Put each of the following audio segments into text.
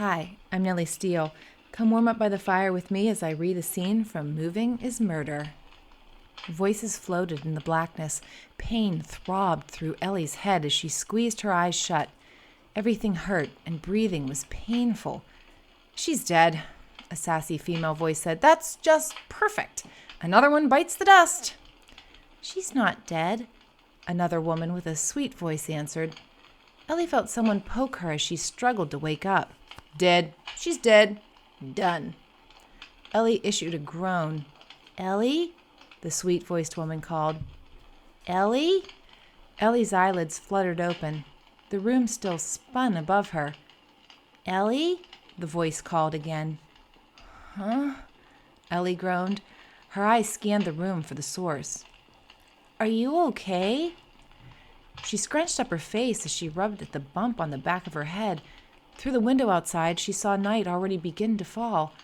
Hi, I'm Nellie Steele. Come warm up by the fire with me as I read a scene from Moving is Murder. Voices floated in the blackness. Pain throbbed through Ellie's head as she squeezed her eyes shut. Everything hurt, and breathing was painful. "She's dead," a sassy female voice said. "That's just perfect. Another one bites the dust." "She's not dead," another woman with a sweet voice answered. Ellie felt someone poke her as she struggled to wake up. "Dead. She's dead. Done." Ellie issued a groan. "Ellie?" the sweet-voiced woman called. "Ellie?" Ellie's eyelids fluttered open. The room still spun above her. "Ellie?" the voice called again. "Huh?" Ellie groaned. Her eyes scanned the room for the source. "Are you okay?" She scrunched up her face as she rubbed at the bump on the back of her head. Through the window outside, she saw night already beginning to fall.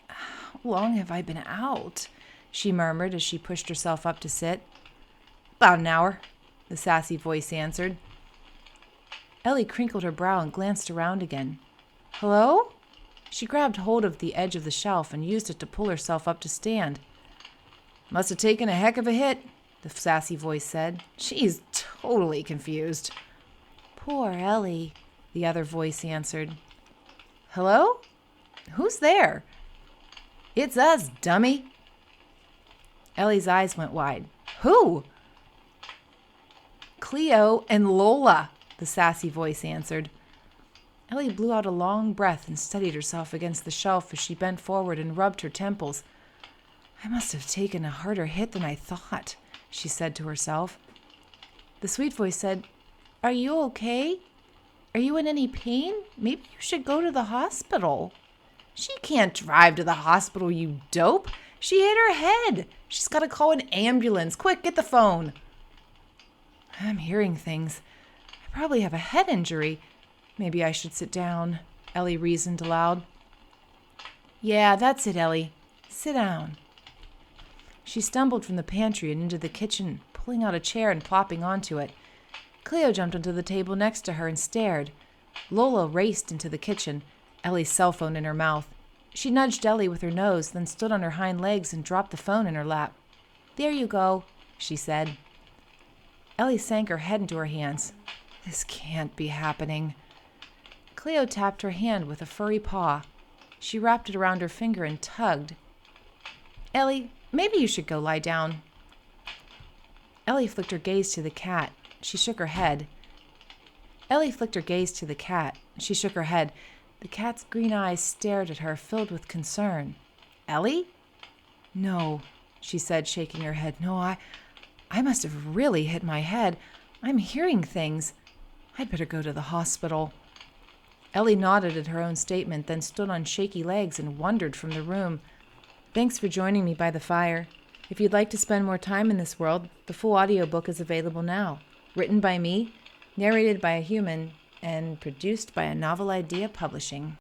"How long have I been out?" she murmured as she pushed herself up to sit. "About an hour," the sassy voice answered. Ellie crinkled her brow and glanced around again. "Hello?" She grabbed hold of the edge of the shelf and used it to pull herself up to stand. "Must have taken a heck of a hit," the sassy voice said. "She's totally confused." "Poor Ellie," the other voice answered. "Hello? Who's there?" "It's us, dummy." Ellie's eyes went wide. "Who?" "Cleo and Lola," the sassy voice answered. Ellie blew out a long breath and steadied herself against the shelf as she bent forward and rubbed her temples. "I must have taken a harder hit than I thought," she said to herself. The sweet voice said, "Are you okay? Are you in any pain? Maybe you should go to the hospital." "She can't drive to the hospital, you dope. She hit her head. She's got to call an ambulance. Quick, get the phone." "I'm hearing things. I probably have a head injury. Maybe I should sit down," Ellie reasoned aloud. "Yeah, that's it, Ellie. Sit down." She stumbled from the pantry and into the kitchen, pulling out a chair and plopping onto it. Cleo jumped onto the table next to her and stared. Lola raced into the kitchen, Ellie's cell phone in her mouth. She nudged Ellie with her nose, then stood on her hind legs and dropped the phone in her lap. "There you go," she said. Ellie sank her head into her hands. This can't be happening. Cleo tapped her hand with a furry paw. She wrapped it around her finger and tugged. "Ellie, maybe you should go lie down." Ellie flicked her gaze to the cat. She shook her head. The cat's green eyes stared at her, filled with concern. "Ellie?" "No," she said, shaking her head. "No, I must have really hit my head. I'm hearing things. I'd better go to the hospital." Ellie nodded at her own statement, then stood on shaky legs and wandered from the room. Thanks for joining me by the fire. If you'd like to spend more time in this world, the full audiobook is available now. Written by me, narrated by a human, and produced by A Novel Idea Publishing.